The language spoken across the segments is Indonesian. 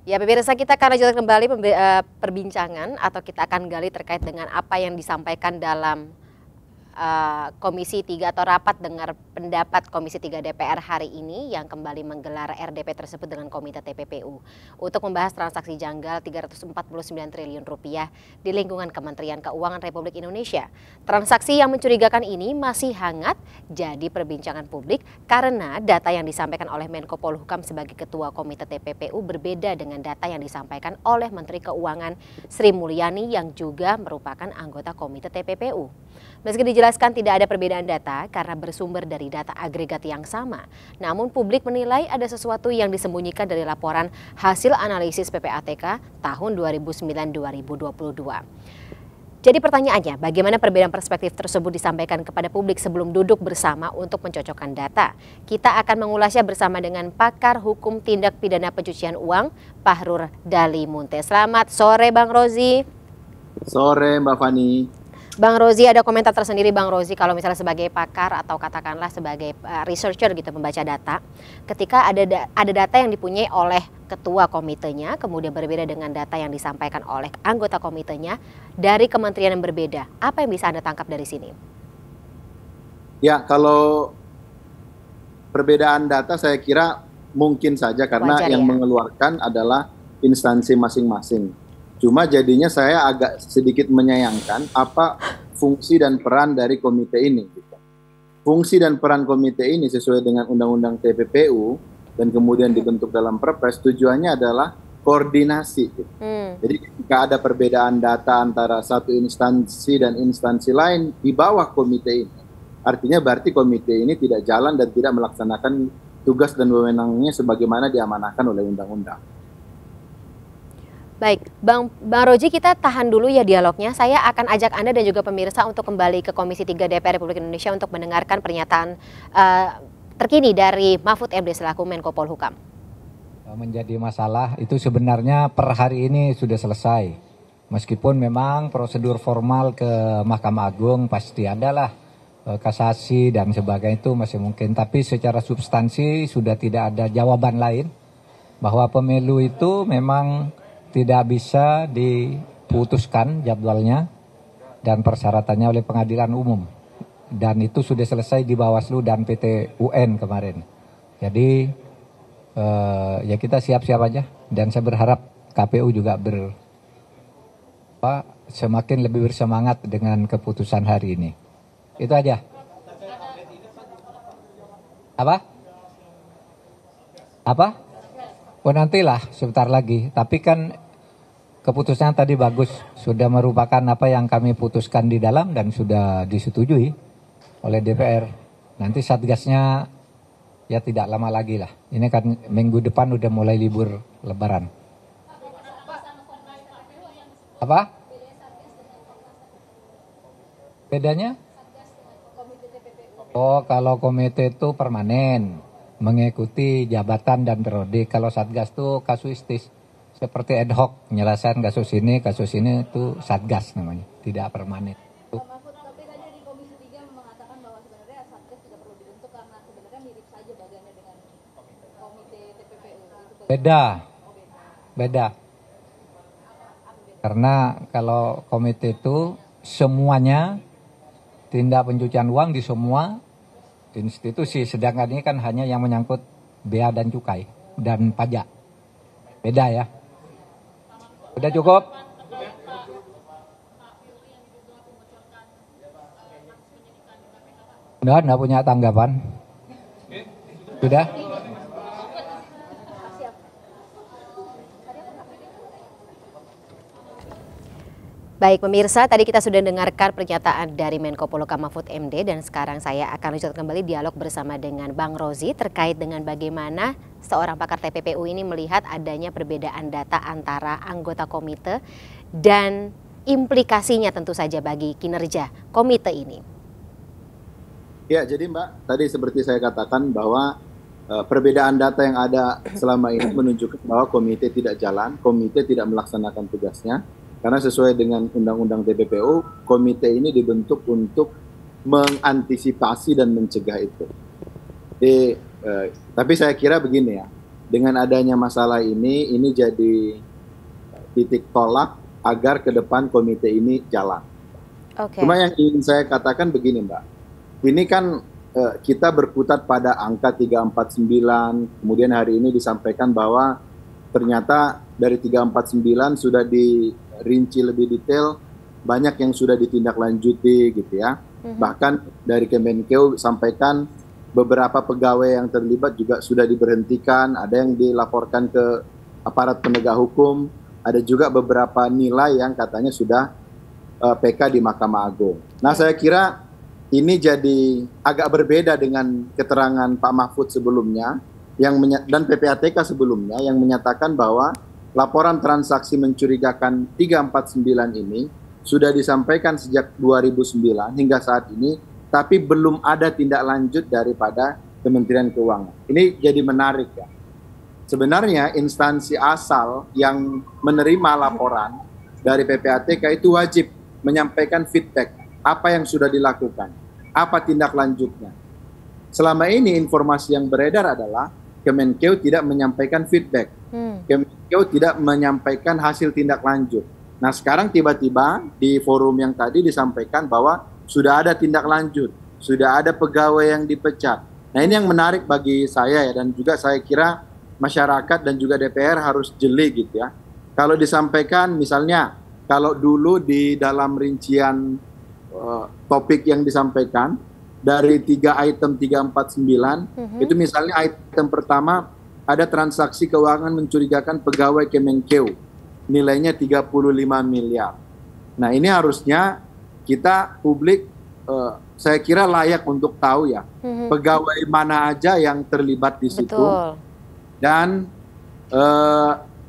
Ya, pemirsa, kita akan lanjutkan kembali perbincangan atau kita akan gali terkait dengan apa yang disampaikan dalam Komisi 3 atau rapat dengar pendapat Komisi 3 DPR hari ini yang kembali menggelar RDP tersebut dengan Komite TPPU untuk membahas transaksi janggal 349 triliun rupiah di lingkungan Kementerian Keuangan Republik Indonesia. Transaksi yang mencurigakan ini masih hangat jadi perbincangan publik karena data yang disampaikan oleh Menko Polhukam sebagai Ketua Komite TPPU berbeda dengan data yang disampaikan oleh Menteri Keuangan Sri Mulyani yang juga merupakan anggota Komite TPPU. Meski dijelaskan tidak ada perbedaan data karena bersumber dari data agregat yang sama, namun publik menilai ada sesuatu yang disembunyikan dari laporan hasil analisis PPATK tahun 2009-2022. Jadi pertanyaannya, bagaimana perbedaan perspektif tersebut disampaikan kepada publik sebelum duduk bersama untuk mencocokkan data? Kita akan mengulasnya bersama dengan pakar hukum tindak pidana pencucian uang, Fahrur Dali Munte. Selamat sore Bang Rozi. Sore Mbak Fani. Bang Rozi, ada komentar tersendiri Bang Rozi kalau misalnya sebagai pakar atau katakanlah sebagai researcher gitu membaca data, ketika ada data yang dipunyai oleh ketua komitenya kemudian berbeda dengan data yang disampaikan oleh anggota komitenya dari kementerian yang berbeda, apa yang bisa Anda tangkap dari sini? Ya, kalau perbedaan data saya kira mungkin saja karena Wajar, yang ya? mengeluarkan adalah instansi masing-masing. Cuma jadinya saya agak sedikit menyayangkan apa fungsi dan peran dari komite ini. Fungsi dan peran komite ini sesuai dengan Undang-Undang TPPU dan kemudian dibentuk dalam Perpres, tujuannya adalah koordinasi. Jadi jika ada perbedaan data antara satu instansi dan instansi lain di bawah komite ini, artinya berarti komite ini tidak jalan dan tidak melaksanakan tugas dan wewenangnya sebagaimana diamanahkan oleh undang-undang. Baik, Bang Rozi, kita tahan dulu ya dialognya. Saya akan ajak Anda dan juga pemirsa untuk kembali ke Komisi 3 DPR Republik Indonesia untuk mendengarkan pernyataan terkini dari Mahfud MD selaku Menko Polhukam. Menjadi masalah itu sebenarnya per hari ini sudah selesai. Meskipun memang prosedur formal ke Mahkamah Agung pasti adalah kasasi dan sebagainya itu masih mungkin. Tapi secara substansi sudah tidak ada jawaban lain bahwa pemilu itu memang tidak bisa diputuskan jadwalnya dan persyaratannya oleh pengadilan umum. Dan itu sudah selesai di Bawaslu dan PT UN kemarin. Jadi ya kita siap-siap aja. Dan saya berharap KPU juga semakin lebih bersemangat dengan keputusan hari ini. Itu aja. Apa? Oh nantilah sebentar lagi. Tapi kan keputusannya tadi bagus, sudah merupakan apa yang kami putuskan di dalam dan sudah disetujui oleh DPR. Nanti satgasnya ya tidak lama lagi lah. Ini kan minggu depan udah mulai libur Lebaran. Apa? Bedanya? Oh, kalau komite itu permanen, mengikuti jabatan dan periode. Kalau satgas itu kasuistis. Seperti ad hoc, menyelesaikan kasus ini itu satgas namanya, tidak permanen. Mahfud, tapi tadi di Komisi 3 mengatakan bahwa sebenarnya satgas tidak perlu dibentuk karena sebenarnya mirip saja bagiannya dengan Komite TPPU. Beda. Karena kalau komite itu semuanya tindak pencucian uang di semua institusi, sedangkan ini kan hanya yang menyangkut bea dan cukai dan pajak. Beda ya. Udah cukup? Udah, enggak punya tanggapan? Sudah? Baik pemirsa, tadi kita sudah dengarkan pernyataan dari Menko Polhukam Mahfud MD dan sekarang saya akan lanjutkan kembali dialog bersama dengan Bang Rozi terkait dengan bagaimana seorang pakar TPPU ini melihat adanya perbedaan data antara anggota komite dan implikasinya tentu saja bagi kinerja komite ini. Ya, jadi Mbak, tadi seperti saya katakan bahwa perbedaan data yang ada selama ini menunjukkan bahwa komite tidak jalan, komite tidak melaksanakan tugasnya. Karena sesuai dengan Undang-Undang TPPU, komite ini dibentuk untuk mengantisipasi dan mencegah itu. Tapi saya kira begini ya, dengan adanya masalah ini jadi titik tolak agar ke depan komite ini jalan. Cuma yang ingin saya katakan begini Mbak, ini kan kita berkutat pada angka 349, kemudian hari ini disampaikan bahwa ternyata dari 349 sudah dirinci lebih detail, banyak yang sudah ditindaklanjuti gitu ya. Bahkan dari Kemenkeu sampaikan beberapa pegawai yang terlibat juga sudah diberhentikan, ada yang dilaporkan ke aparat penegak hukum, ada juga beberapa nilai yang katanya sudah PK di Mahkamah Agung. Nah saya kira ini jadi agak berbeda dengan keterangan Pak Mahfud sebelumnya dan PPATK sebelumnya yang menyatakan bahwa laporan transaksi mencurigakan 349 ini sudah disampaikan sejak 2009 hingga saat ini, tapi belum ada tindak lanjut daripada Kementerian Keuangan. Ini jadi menarik ya. Sebenarnya instansi asal yang menerima laporan dari PPATK itu wajib menyampaikan feedback apa yang sudah dilakukan, apa tindak lanjutnya. Selama ini informasi yang beredar adalah Kemenkeu tidak menyampaikan feedback, Kemenkeu tidak menyampaikan hasil tindak lanjut. Nah sekarang tiba-tiba di forum yang tadi disampaikan bahwa sudah ada tindak lanjut, sudah ada pegawai yang dipecat. Nah ini yang menarik bagi saya ya, dan juga saya kira masyarakat dan juga DPR harus jeli gitu ya. Kalau disampaikan misalnya, kalau dulu di dalam rincian topik yang disampaikan dari 3 item 349 itu misalnya item pertama ada transaksi keuangan mencurigakan pegawai Kemenkeu nilainya 35 miliar. Nah ini harusnya kita publik saya kira layak untuk tahu ya pegawai mana aja yang terlibat di situ. Betul. Dan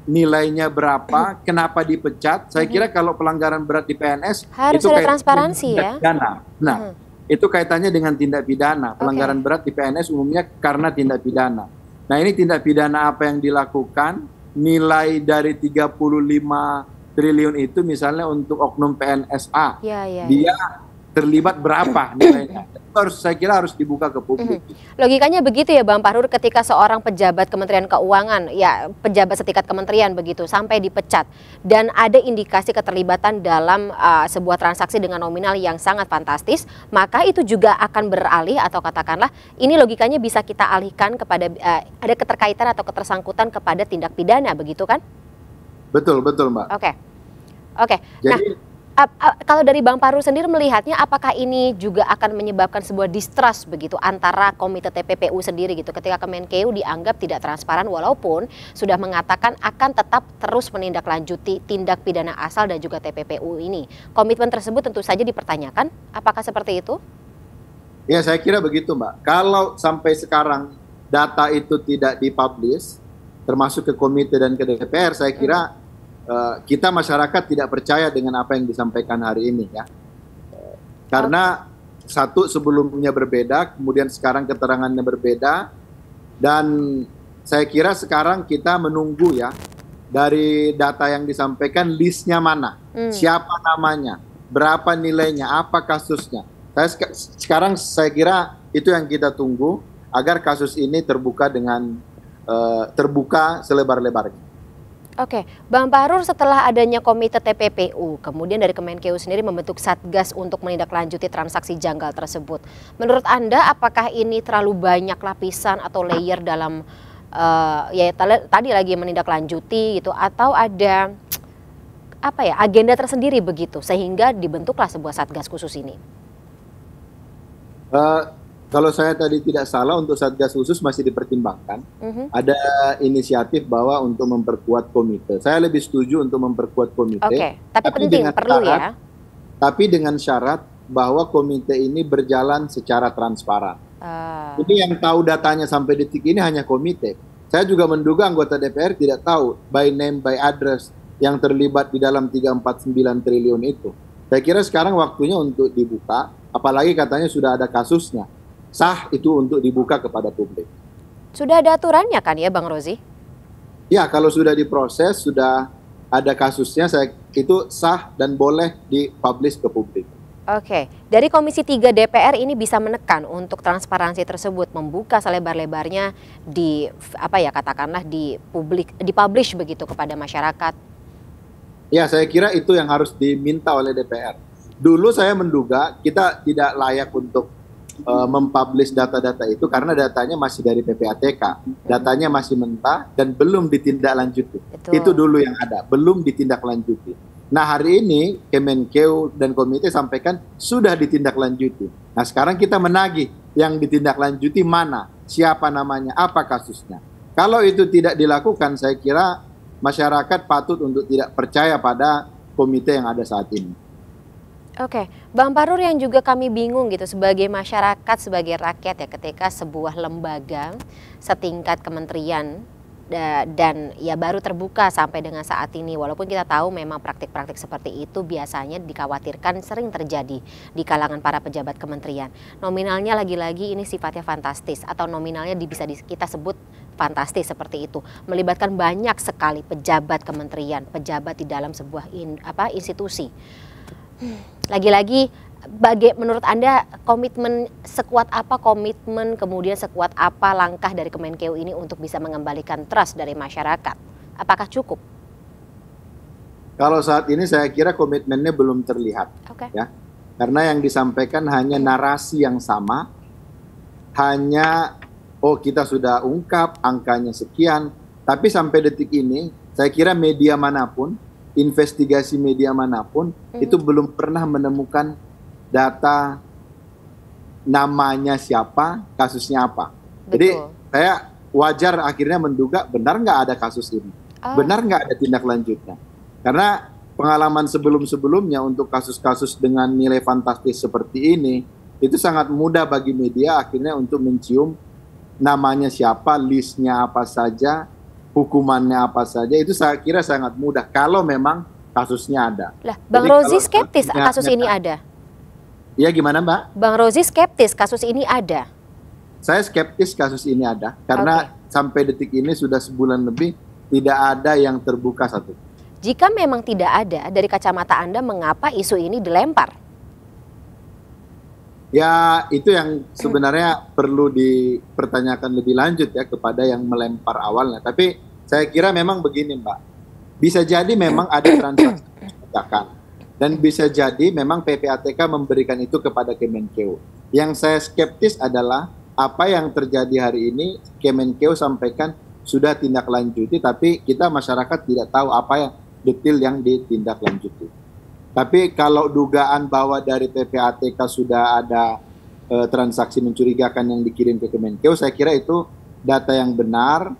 nilainya berapa, kenapa dipecat. Saya kira kalau pelanggaran berat di PNS harus itu ada transparansi ya. Pidana. Nah, itu kaitannya dengan tindak pidana. Pelanggaran berat di PNS umumnya karena tindak pidana. Nah, ini tindak pidana apa yang dilakukan? Nilai dari 35 triliun itu misalnya untuk oknum PNSA. Dia terlibat berapa nilainya? Saya kira harus dibuka ke publik. Logikanya begitu ya Bang Fahrur, ketika seorang pejabat Kementerian Keuangan, ya pejabat setingkat kementerian begitu, sampai dipecat dan ada indikasi keterlibatan dalam sebuah transaksi dengan nominal yang sangat fantastis, maka itu juga akan beralih atau katakanlah ini logikanya bisa kita alihkan kepada ada keterkaitan atau ketersangkutan kepada tindak pidana, begitu kan? Betul Mbak. Oke. Nah, kalau dari Bang Fahrur sendiri melihatnya, apakah ini juga akan menyebabkan sebuah distrust begitu antara Komite TPPU sendiri gitu, ketika Kemenkeu dianggap tidak transparan walaupun sudah mengatakan akan tetap terus menindaklanjuti tindak pidana asal dan juga TPPU ini. Komitmen tersebut tentu saja dipertanyakan. Apakah seperti itu? Ya saya kira begitu Mbak. Kalau sampai sekarang data itu tidak dipublish, termasuk ke komite dan ke DPR, saya kira kita masyarakat tidak percaya dengan apa yang disampaikan hari ini ya. Karena satu sebelumnya berbeda, kemudian sekarang keterangannya berbeda, dan saya kira sekarang kita menunggu ya dari data yang disampaikan listnya mana, siapa namanya, berapa nilainya, apa kasusnya. Sekarang saya kira itu yang kita tunggu agar kasus ini terbuka dengan terbuka selebar-lebarnya. Oke, Bang Fahrur, setelah adanya Komite TPPU, kemudian dari Kemenkeu sendiri membentuk Satgas untuk menindaklanjuti transaksi janggal tersebut. Menurut Anda, apakah ini terlalu banyak lapisan atau layer dalam tadi lagi menindaklanjuti gitu, atau ada agenda tersendiri begitu sehingga dibentuklah sebuah Satgas khusus ini? Kalau saya tadi tidak salah, untuk Satgas khusus masih dipertimbangkan. Ada inisiatif bahwa untuk memperkuat komite. Saya lebih setuju untuk memperkuat komite. Tapi penting, perlu ya. Tapi dengan syarat bahwa komite ini berjalan secara transparan. Ini yang tahu datanya sampai detik ini hanya komite. Saya juga menduga anggota DPR tidak tahu by name, by address yang terlibat di dalam 349 triliun itu. Saya kira sekarang waktunya untuk dibuka, apalagi katanya sudah ada kasusnya. Sah itu untuk dibuka kepada publik. Sudah ada aturannya kan ya Bang Rozi? Ya, kalau sudah diproses, sudah ada kasusnya, itu sah dan boleh dipublish ke publik. Oke, dari Komisi 3 DPR ini bisa menekan untuk transparansi tersebut, membuka selebar-lebarnya di apa ya, katakanlah di publik, dipublish begitu kepada masyarakat. Ya, saya kira itu yang harus diminta oleh DPR. Dulu saya menduga kita tidak layak untuk mempublish data-data itu karena datanya masih dari PPATK, datanya masih mentah dan belum ditindaklanjuti. Betul. Itu dulu yang ada, belum ditindaklanjuti. Nah, hari ini Kemenkeu dan komite sampaikan sudah ditindaklanjuti. Nah, sekarang kita menagih yang ditindaklanjuti mana, siapa namanya, apa kasusnya. Kalau itu tidak dilakukan, saya kira masyarakat patut untuk tidak percaya pada komite yang ada saat ini. Oke, Bang Parur, yang juga kami bingung gitu sebagai masyarakat, sebagai rakyat ya, ketika sebuah lembaga setingkat kementerian dan ya baru terbuka sampai dengan saat ini, walaupun kita tahu memang praktik-praktik seperti itu biasanya dikhawatirkan sering terjadi di kalangan para pejabat kementerian. Nominalnya lagi-lagi ini sifatnya fantastis, atau nominalnya bisa kita sebut fantastis seperti itu, melibatkan banyak sekali pejabat kementerian, pejabat di dalam sebuah institusi. Lagi-lagi, menurut Anda komitmen sekuat apa, kemudian sekuat apa langkah dari Kemenkeu ini untuk bisa mengembalikan trust dari masyarakat? Apakah cukup? Kalau saat ini saya kira komitmennya belum terlihat. Ya, karena yang disampaikan hanya narasi yang sama, hanya kita sudah ungkap angkanya sekian, tapi sampai detik ini saya kira media manapun, investigasi media manapun itu belum pernah menemukan data namanya siapa, kasusnya apa. Betul. Jadi saya wajar akhirnya menduga benar nggak ada kasus ini, benar nggak ada tindak lanjutnya. Karena pengalaman sebelum-sebelumnya untuk kasus-kasus dengan nilai fantastis seperti ini, itu sangat mudah bagi media akhirnya untuk mencium namanya siapa, listnya apa saja, hukumannya apa saja. Itu saya kira sangat mudah kalau memang kasusnya ada. Lah, Bang Rozi skeptis kasus ini ada? Ya, gimana Mbak? Bang Rozi skeptis kasus ini ada? Saya skeptis kasus ini ada karena sampai detik ini sudah sebulan lebih tidak ada yang terbuka satu. Jika memang tidak ada, dari kacamata Anda mengapa isu ini dilempar? Ya, itu yang sebenarnya perlu dipertanyakan lebih lanjut ya kepada yang melempar awalnya. Tapi saya kira memang begini Mbak, bisa jadi memang ada transaksi kebijakan dan bisa jadi memang PPATK memberikan itu kepada Kemenkeu. Yang saya skeptis adalah apa yang terjadi hari ini, Kemenkeu sampaikan sudah tindak lanjuti, tapi kita masyarakat tidak tahu apa yang detail yang ditindaklanjuti. Tapi kalau dugaan bahwa dari PPATK sudah ada transaksi mencurigakan yang dikirim ke Kemenkeu, saya kira itu data yang benar,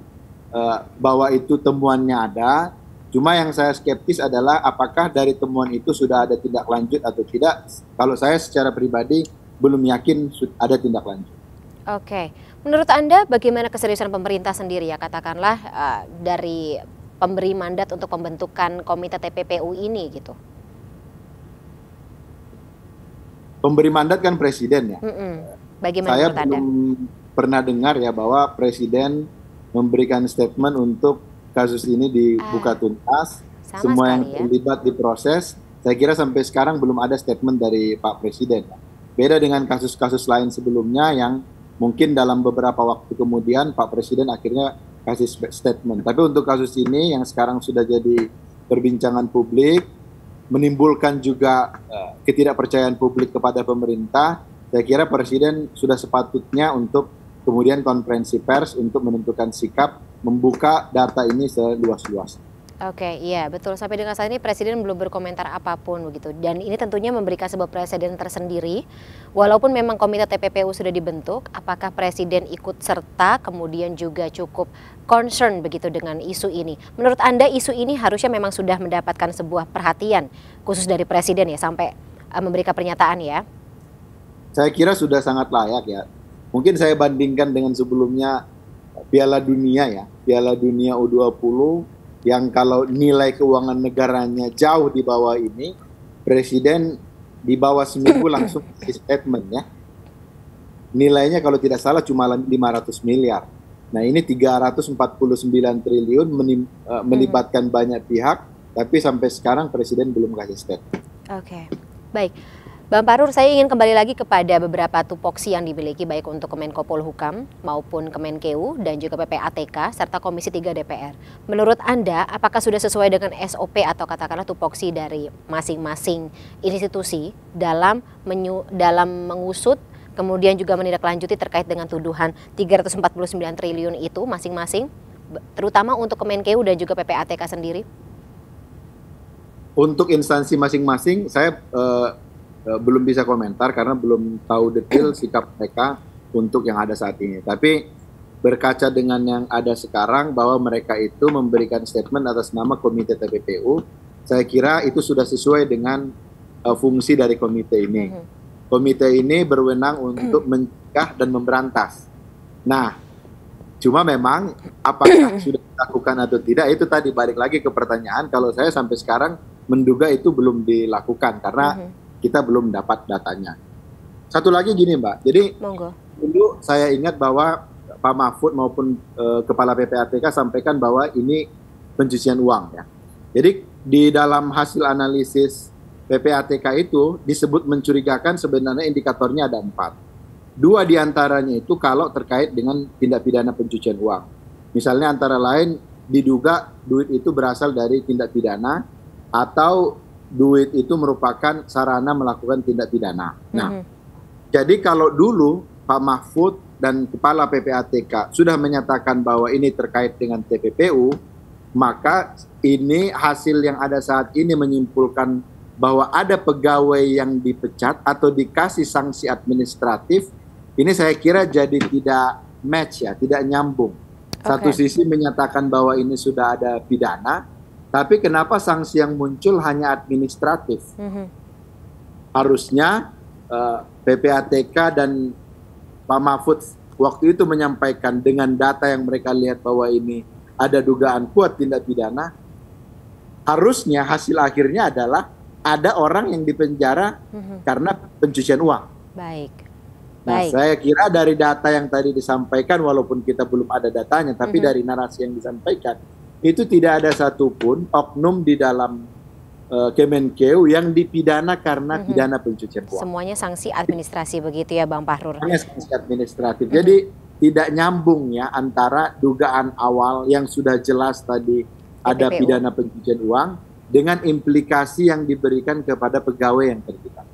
bahwa itu temuannya ada. Cuma yang saya skeptis adalah apakah dari temuan itu sudah ada tindak lanjut atau tidak. Kalau saya secara pribadi belum yakin ada tindak lanjut. Oke, menurut Anda bagaimana keseriusan pemerintah sendiri ya, katakanlah dari pemberi mandat untuk pembentukan komite TPPU ini gitu? Pemberi mandat kan presiden ya. Bagaimana saya menurut Anda? belum pernah dengar ya bahwa presiden memberikan statement untuk kasus ini dibuka tuntas, semua yang terlibat diproses. Saya kira sampai sekarang belum ada statement dari Pak Presiden. Beda dengan kasus-kasus lain sebelumnya yang mungkin dalam beberapa waktu kemudian Pak Presiden akhirnya kasih statement. Tapi untuk kasus ini yang sekarang sudah jadi perbincangan publik, menimbulkan juga ketidakpercayaan publik kepada pemerintah, saya kira Presiden sudah sepatutnya untuk kemudian konferensi pers untuk menentukan sikap, membuka data ini seluas-luasnya. Oke, iya betul. Sampai dengan saat ini Presiden belum berkomentar apapun begitu. Dan ini tentunya memberikan sebuah presiden tersendiri. Walaupun memang komite TPPU sudah dibentuk, apakah Presiden ikut serta kemudian juga cukup concern begitu dengan isu ini? Menurut Anda isu ini harusnya memang sudah mendapatkan sebuah perhatian khusus dari Presiden ya sampai memberikan pernyataan ya? Saya kira sudah sangat layak ya. Mungkin saya bandingkan dengan sebelumnya Piala Dunia ya. Piala Dunia U20 yang kalau nilai keuangan negaranya jauh di bawah ini, Presiden di bawah seminggu langsung statement ya. Nilainya kalau tidak salah cuma 500 miliar. Nah ini 349 triliun melibatkan banyak pihak, tapi sampai sekarang Presiden belum kasih statement. Oke, baik. Bang Fahrur, saya ingin kembali lagi kepada beberapa tupoksi yang dimiliki baik untuk Kemenko Polhukam maupun Kemenkeu dan juga PPATK serta Komisi 3 DPR. Menurut Anda, apakah sudah sesuai dengan SOP atau katakanlah tupoksi dari masing-masing institusi dalam mengusut kemudian juga menindaklanjuti terkait dengan tuduhan 349 triliun itu masing-masing, terutama untuk Kemenkeu dan juga PPATK sendiri? Untuk instansi masing-masing, saya belum bisa komentar karena belum tahu detail sikap mereka untuk yang ada saat ini. Tapi berkaca dengan yang ada sekarang bahwa mereka itu memberikan statement atas nama Komite TPPU, saya kira itu sudah sesuai dengan fungsi dari komite ini. Komite ini berwenang untuk mencegah dan memberantas. Nah, cuma memang apakah sudah dilakukan atau tidak, itu tadi balik lagi ke pertanyaan. Kalau saya sampai sekarang menduga itu belum dilakukan karena kita belum dapat datanya. Satu lagi gini Mbak, jadi dulu saya ingat bahwa Pak Mahfud maupun Kepala PPATK sampaikan bahwa ini pencucian uang ya. Jadi di dalam hasil analisis PPATK itu disebut mencurigakan, sebenarnya indikatornya ada 4. 2 diantaranya itu kalau terkait dengan tindak pidana pencucian uang. Misalnya antara lain diduga duit itu berasal dari tindak pidana atau duit itu merupakan sarana melakukan tindak pidana. Nah, jadi kalau dulu Pak Mahfud dan Kepala PPATK sudah menyatakan bahwa ini terkait dengan TPPU, maka ini hasil yang ada saat ini menyimpulkan bahwa ada pegawai yang dipecat atau dikasih sanksi administratif, ini saya kira jadi tidak match ya, tidak nyambung. Satu sisi menyatakan bahwa ini sudah ada pidana, tapi kenapa sanksi yang muncul hanya administratif? Harusnya PPATK dan Pak Mahfud waktu itu menyampaikan dengan data yang mereka lihat bahwa ini ada dugaan kuat tindak pidana. Harusnya hasil akhirnya adalah ada orang yang dipenjara karena pencucian uang. Baik. Nah, saya kira dari data yang tadi disampaikan, walaupun kita belum ada datanya, tapi dari narasi yang disampaikan, itu tidak ada satupun oknum di dalam Kemenkeu yang dipidana karena pidana pencucian uang. Semuanya sanksi administrasi begitu ya Bang Fahrur? Semuanya sanksi administratif. Jadi tidak nyambung ya antara dugaan awal yang sudah jelas tadi ada pidana pencucian uang dengan implikasi yang diberikan kepada pegawai yang terlibat.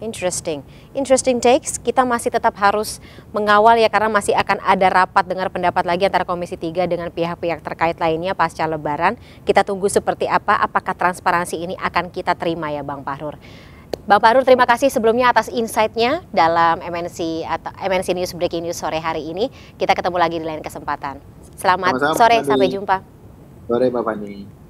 Interesting takes. Kita masih tetap harus mengawal ya, karena masih akan ada rapat dengar pendapat lagi antara Komisi 3 dengan pihak-pihak terkait lainnya pasca Lebaran. Kita tunggu seperti apa, apakah transparansi ini akan kita terima ya Bang Fahrur. Bang Fahrur, terima kasih sebelumnya atas insight-nya dalam MNC News Breaking News sore hari ini. Kita ketemu lagi di lain kesempatan. Selamat sore, sampai jumpa. Sore Mbak Fani.